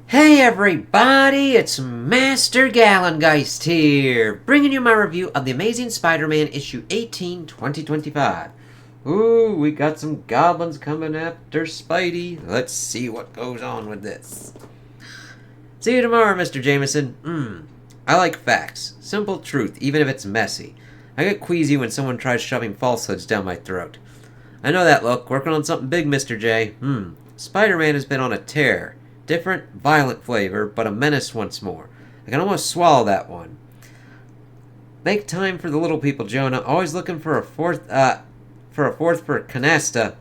Hey everybody, it's Master Gallengeist here, bringing you my review of The Amazing Spider-Man issue 18, 2025. Ooh, we got some goblins coming after Spidey. Let's see what goes on with this. See you tomorrow, Mr. Jameson. I like facts. Simple truth, even if it's messy. I get queasy when someone tries shoving falsehoods down my throat. I know that look. Working on something big, Mr. J. Spider-Man has been on a tear. Different, violent flavor, but a menace once more. I can almost swallow that one. Make time for the little people, Jonah. Always looking for a fourth for Canasta.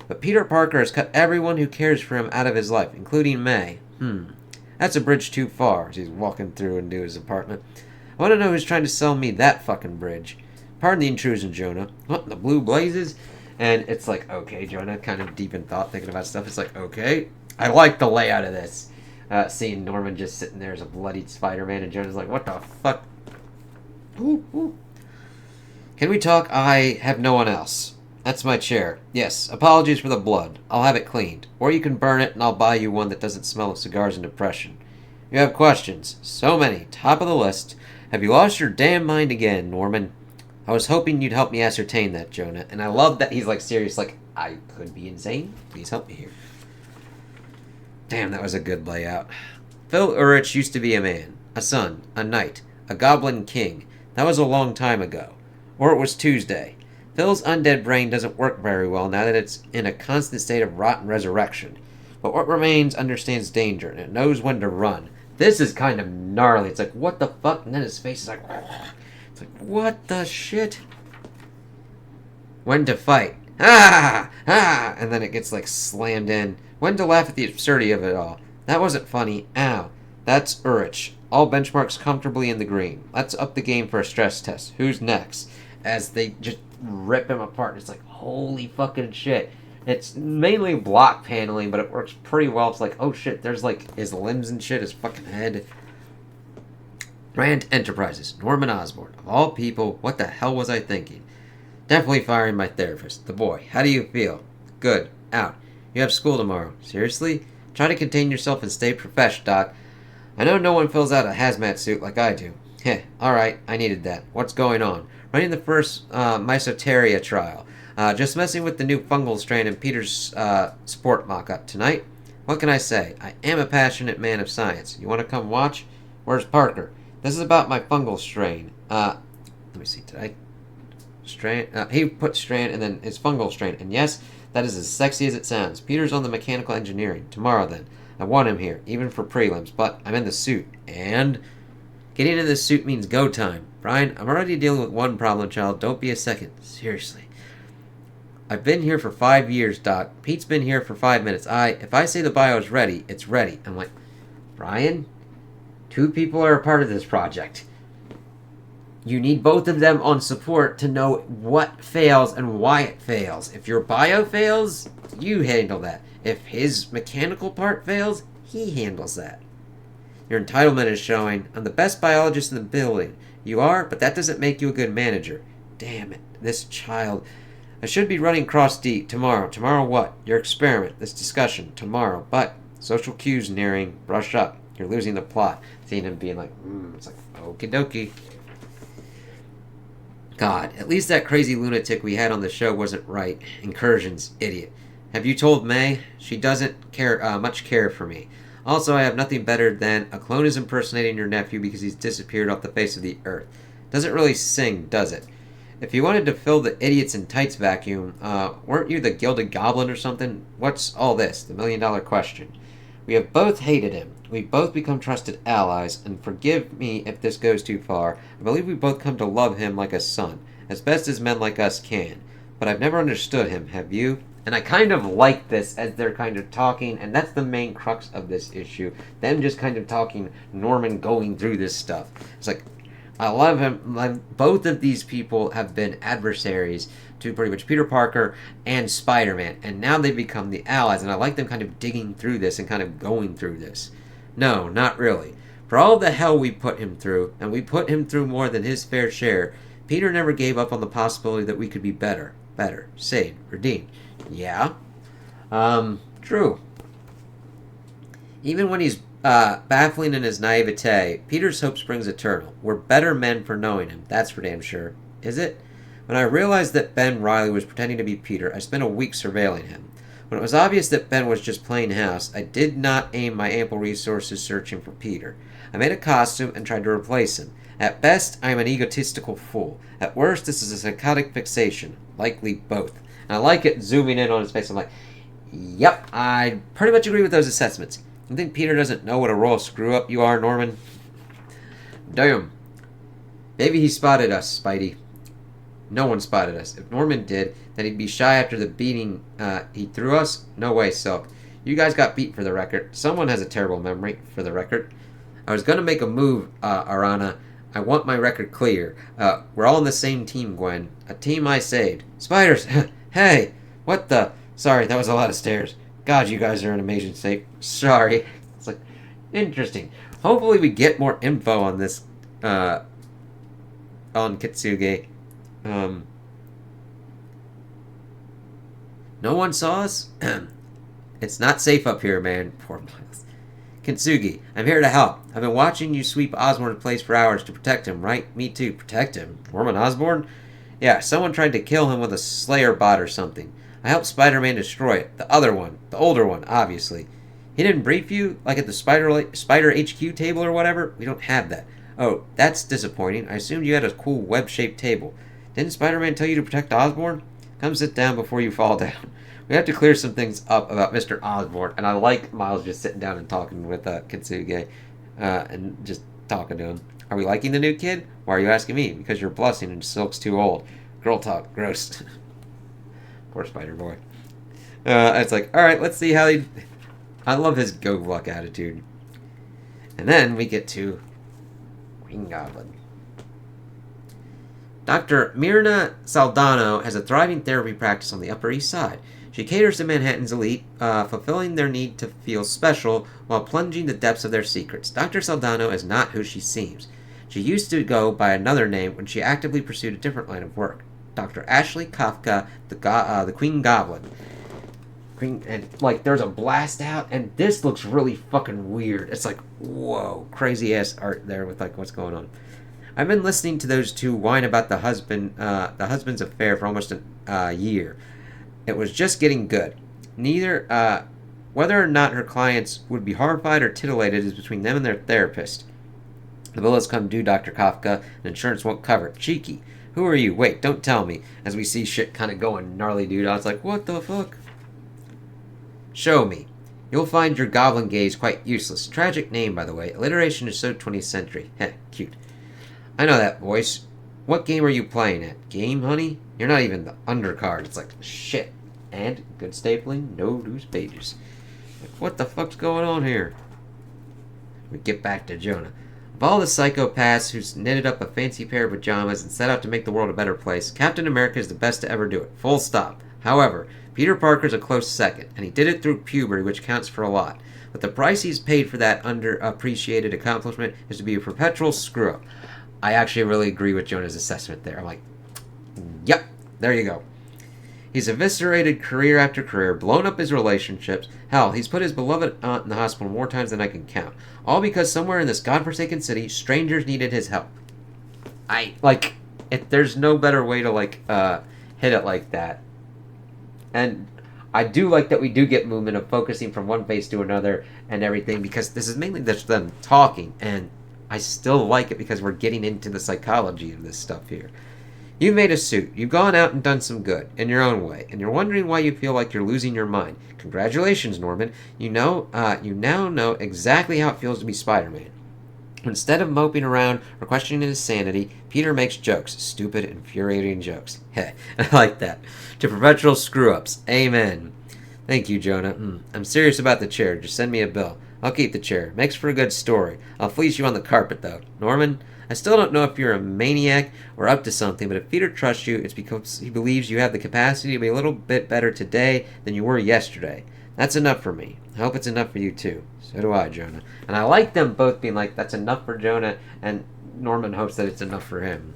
But Peter Parker has cut everyone who cares for him out of his life, including May. That's a bridge too far, as he's walking through into his apartment. I want to know who's trying to sell me that fucking bridge. Pardon the intrusion, Jonah. What in the blue blazes? And it's like, okay, Jonah, kind of deep in thought, thinking about stuff. It's like, okay. I like the layout of this. Seeing Norman just sitting there as a bloodied Spider-Man, and Jonah's like, what the fuck? Ooh. Can we talk? I have no one else. That's my chair. Yes, apologies for the blood. I'll have it cleaned. Or you can burn it, and I'll buy you one that doesn't smell of cigars and depression. You have questions. So many. Top of the list. Have you lost your damn mind again, Norman? I was hoping you'd help me ascertain that, Jonah. And I love that he's like serious, like, I could be insane. Please help me here. Damn, that was a good layout. Phil Urich used to be a man, a son, a knight, a goblin king. That was a long time ago. Or it was Tuesday. Phil's undead brain doesn't work very well now that it's in a constant state of rotten resurrection. But what remains understands danger, and it knows when to run. This is kind of gnarly. It's like, what the fuck? And then his face is like, it's like, what the shit? When to fight. And then it gets like slammed in. When to laugh at the absurdity of it all. That wasn't funny. Ow. That's Urich. All benchmarks comfortably in the green. Let's up the game for a stress test. Who's next? As they just rip him apart. It's like, holy fucking shit. It's mainly block paneling, but it works pretty well. It's like, oh shit, there's like his limbs and shit, his fucking head. Rand Enterprises. Norman Osborn. Of all people, what the hell was I thinking? Definitely firing my therapist. The boy. How do you feel? Good. Out. You have school tomorrow. Seriously? Try to contain yourself and stay profesh, Doc. I know no one fills out a hazmat suit like I do. Heh, alright, I needed that. What's going on? Running the first Mysoteria trial. Just messing with the new fungal strain in Peter's sport mock-up tonight. What can I say? I am a passionate man of science. You want to come watch? Where's Parker? This is about my fungal strain. Let me see, did I... Strain? He put strain and then his fungal strain. And yes, that is as sexy as it sounds. Peter's on the mechanical engineering. Tomorrow, then. I want him here, even for prelims, but I'm in the suit. And getting into this suit means go time. Brian, I'm already dealing with one problem child. Don't be a second. Seriously. I've been here for 5 years, Doc. Pete's been here for 5 minutes. If I say the bio's ready, it's ready. I'm like, Brian, 2 people are a part of this project. You need both of them on support to know what fails and why it fails. If your bio fails, you handle that. If his mechanical part fails, he handles that. Your entitlement is showing. I'm the best biologist in the building. You are, but that doesn't make you a good manager. Damn it, this child. I should be running Cross D tomorrow. Tomorrow what? Your experiment, this discussion, tomorrow. But social cues nearing. Brush up. You're losing the plot. Seeing him being like, it's like, okie dokie. God, at least that crazy lunatic we had on the show wasn't right. Incursions, idiot. Have you told May? She doesn't much care for me. Also, I have nothing better than a clone is impersonating your nephew because he's disappeared off the face of the earth. Doesn't really sing, does it? If you wanted to fill the idiots in tights vacuum, weren't you the Gilded Goblin or something? What's all this? The $1,000,000 question. We have both hated him. We've both become trusted allies, and forgive me if this goes too far, I believe we both come to love him like a son, as best as men like us can. But I've never understood him, have you? And I kind of like this as they're kind of talking, and that's the main crux of this issue. Them just kind of talking, Norman going through this stuff. It's like, I love him. Both of these people have been adversaries to pretty much Peter Parker and Spider-Man, and now they've become the allies, and I like them kind of digging through this and kind of going through this. No, not really. For all the hell we put him through, and we put him through more than his fair share, Peter never gave up on the possibility that we could be better, saved, redeemed. Yeah. True. Even when he's baffling in his naivete, Peter's hope springs eternal. We're better men for knowing him, that's for damn sure. Is it? When I realized that Ben Riley was pretending to be Peter, I spent a week surveilling him. When it was obvious that Ben was just playing house, I did not aim my ample resources searching for Peter. I made a costume and tried to replace him. At best, I am an egotistical fool. At worst, this is a psychotic fixation. Likely both. And I like it zooming in on his face. I'm like, yep, I pretty much agree with those assessments. You think Peter doesn't know what a royal screw-up you are, Norman? Damn. Maybe he spotted us, Spidey. No one spotted us. If Norman did, then he'd be shy after the beating he threw us? No way, Silk. You guys got beat, for the record. Someone has a terrible memory, for the record. I was going to make a move, Arana. I want my record clear. We're all on the same team, Gwen. A team I saved. Spiders! Hey! What the... Sorry, that was a lot of stairs. God, you guys are in amazing shape. Sorry. It's like, interesting. Hopefully we get more info on this, on Kitsuge. No one saw us? It's not safe up here, man. Poor Miles. Kintsugi, I'm here to help. I've been watching you sweep Osborn's place for hours to protect him, right? Me too. Protect him? Norman Osborn? Yeah, someone tried to kill him with a Slayer bot or something. I helped Spider-Man destroy it. The other one. The older one, obviously. He didn't brief you? Like at the Spider HQ table or whatever? We don't have that. Oh, that's disappointing. I assumed you had a cool web-shaped table. Didn't Spider-Man tell you to protect Osborn? Come sit down before you fall down. We have to clear some things up about Mr. Osborn, and I like Miles just sitting down and talking with Kitsuge, and just talking to him. Are we liking the new kid? Why are you asking me? Because you're blushing and Silk's too old. Girl talk. Gross. Poor Spider-Boy. It's like, alright, let's see how he... I love his go-luck attitude. And then we get to Green Goblin. Dr. Mirna Saldano has a thriving therapy practice on the Upper East Side. She caters to Manhattan's elite, fulfilling their need to feel special while plunging the depths of their secrets. Dr. Saldano is not who she seems. She used to go by another name when she actively pursued a different line of work. Dr. Ashley Kafka, the Queen Goblin. And, like, there's a blast out, and this looks really fucking weird. It's like, whoa, crazy-ass art there with, like, what's going on. I've been listening to those two whine about the husband's affair for almost a year. It was just getting good. Neither, whether or not her clients would be horrified or titillated is between them and their therapist. The bill has come due, Dr. Kafka, and insurance won't cover it. Cheeky. Who are you? Wait, don't tell me. As we see shit kind of going gnarly, dude. I was like, what the fuck? Show me. You'll find your goblin gaze quite useless. Tragic name, by the way. Alliteration is so 20th century. Heh, cute. I know that voice. What game are you playing at? Game, honey? You're not even the undercard. It's like, shit. And, good stapling, no loose pages. Like, what the fuck's going on here? We get back to Jonah. Of all the psychopaths who's knitted up a fancy pair of pajamas and set out to make the world a better place, Captain America is the best to ever do it. Full stop. However, Peter Parker's a close second, and he did it through puberty, which counts for a lot. But the price he's paid for that underappreciated accomplishment is to be a perpetual screw-up. I actually really agree with Jonah's assessment there. I'm like, yep, there you go. He's eviscerated career after career, blown up his relationships. Hell, he's put his beloved aunt in the hospital more times than I can count. All because somewhere in this godforsaken city, strangers needed his help. There's no better way to, hit it like that. And I do like that we do get movement of focusing from one face to another and everything, because this is mainly just them talking, and I still like it because we're getting into the psychology of this stuff here. You've made a suit. You've gone out and done some good, in your own way, and you're wondering why you feel like you're losing your mind. Congratulations, Norman. You now know exactly how it feels to be Spider-Man. Instead of moping around or questioning his sanity, Peter makes jokes. Stupid, infuriating jokes. Heh, I like that. To perpetual screw-ups. Amen. Thank you, Jonah. I'm serious about the chair. Just send me a bill. I'll keep the chair. Makes for a good story. I'll fleece you on the carpet, though. Norman, I still don't know if you're a maniac or up to something, but if Peter trusts you, it's because he believes you have the capacity to be a little bit better today than you were yesterday. That's enough for me. I hope it's enough for you, too. So do I, Jonah. And I like them both being like, that's enough for Jonah, and Norman hopes that it's enough for him.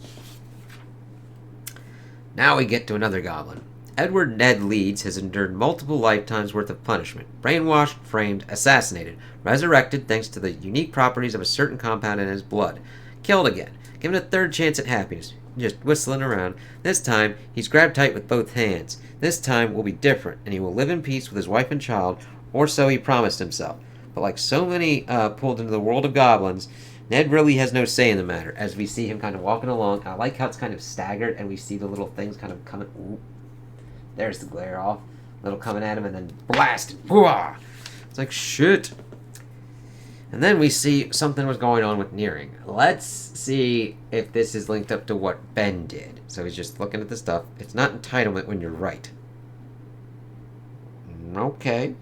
Now we get to another goblin. Edward Ned Leeds has endured multiple lifetimes worth of punishment. Brainwashed, framed, assassinated, resurrected thanks to the unique properties of a certain compound in his blood. Killed again, given a third chance at happiness. Just whistling around. This time, he's grabbed tight with both hands. This time will be different, and he will live in peace with his wife and child, or so he promised himself. But like so many pulled into the world of goblins, Ned really has no say in the matter, as we see him kind of walking along. I like how it's kind of staggered, and we see the little things kind of coming. Ooh, there's the glare off. Little coming at him, and then blast. Booah! It's like, shit. And then we see something was going on with Nearing. Let's see if this is linked up to what Ben did. So he's just looking at the stuff. It's not entitlement when you're right. Okay.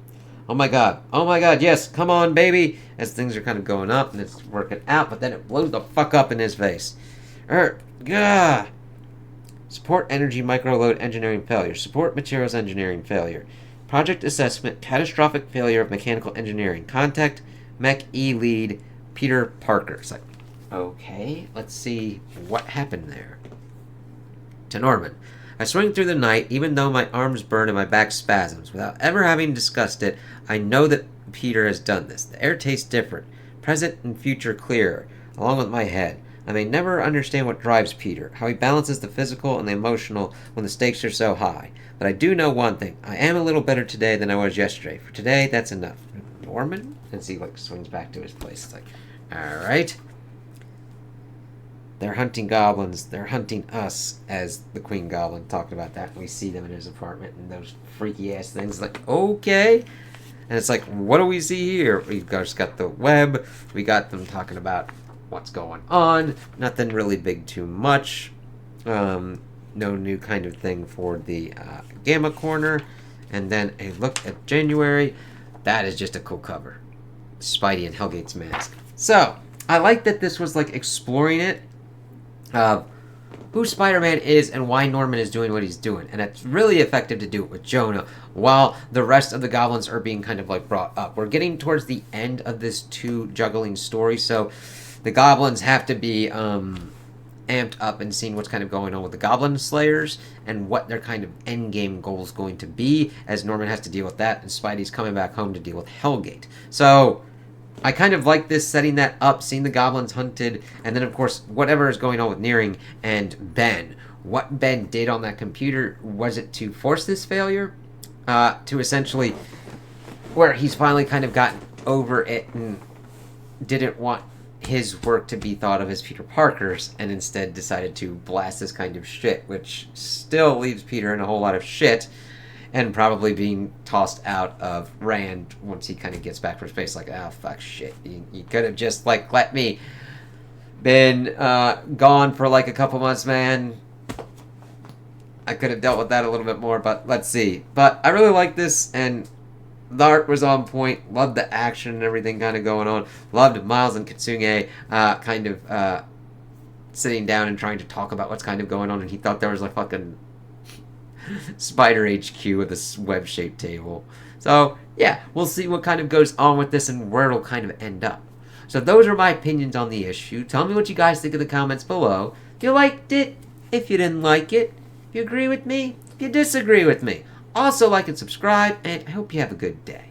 Oh my god. Oh my god, yes. Come on, baby. As things are kind of going up and it's working out, but then it blows the fuck up in his face. Gah. Support energy microload engineering failure. Support materials engineering failure. Project assessment catastrophic failure of mechanical engineering. Contact Mech E lead Peter Parker. It's like, okay, let's see what happened there. To Norman. I swing through the night, even though my arms burn and my back spasms. Without ever having discussed it, I know that Peter has done this. The air tastes different. Present and future clearer, along with my head. I may never understand what drives Peter, how he balances the physical and the emotional when the stakes are so high. But I do know one thing. I am a little better today than I was yesterday. For today, that's enough. Norman? And he like swings back to his place. It's like, alright. They're hunting goblins. They're hunting us, as the Queen Goblin talked about that. We see them in his apartment and those freaky ass things. Like, okay. And it's like, what do we see here? We've just got the web. We got them talking about what's going on. Nothing really big too much. No new kind of thing for the Gamma Corner. And then a look at January. That is just a cool cover. Spidey and Hellgate's mask. So, I like that this was like exploring it. Who Spider-Man is and why Norman is doing what he's doing. And it's really effective to do it with Jonah while the rest of the goblins are being kind of like brought up. We're getting towards the end of this two juggling story, so the goblins have to be amped up and seeing what's kind of going on with the goblin slayers and what their kind of end game goal is going to be, as Norman has to deal with that and Spidey's coming back home to deal with Hellgate. So I kind of like this, setting that up, seeing the goblins hunted, and then, of course, whatever is going on with Nearing and Ben. What Ben did on that computer, was it to force this failure? To essentially, where he's finally kind of gotten over it and didn't want his work to be thought of as Peter Parker's, and instead decided to blast this kind of shit, which still leaves Peter in a whole lot of shit, and probably being tossed out of Rand once he kind of gets back from space. Like, oh, fuck, shit. You could have just, like, let me been gone for, like, a couple months, man. I could have dealt with that a little bit more, but let's see. But I really like this, and the art was on point. Loved the action and everything kind of going on. Loved Miles and Kitsuge kind of sitting down and trying to talk about what's kind of going on, and he thought there was a fucking Spider HQ with a web-shaped table. So, yeah, we'll see what kind of goes on with this and where it'll kind of end up. So those are my opinions on the issue. Tell me what you guys think in the comments below. If you liked it, if you didn't like it, if you agree with me, if you disagree with me. Also like and subscribe, and I hope you have a good day.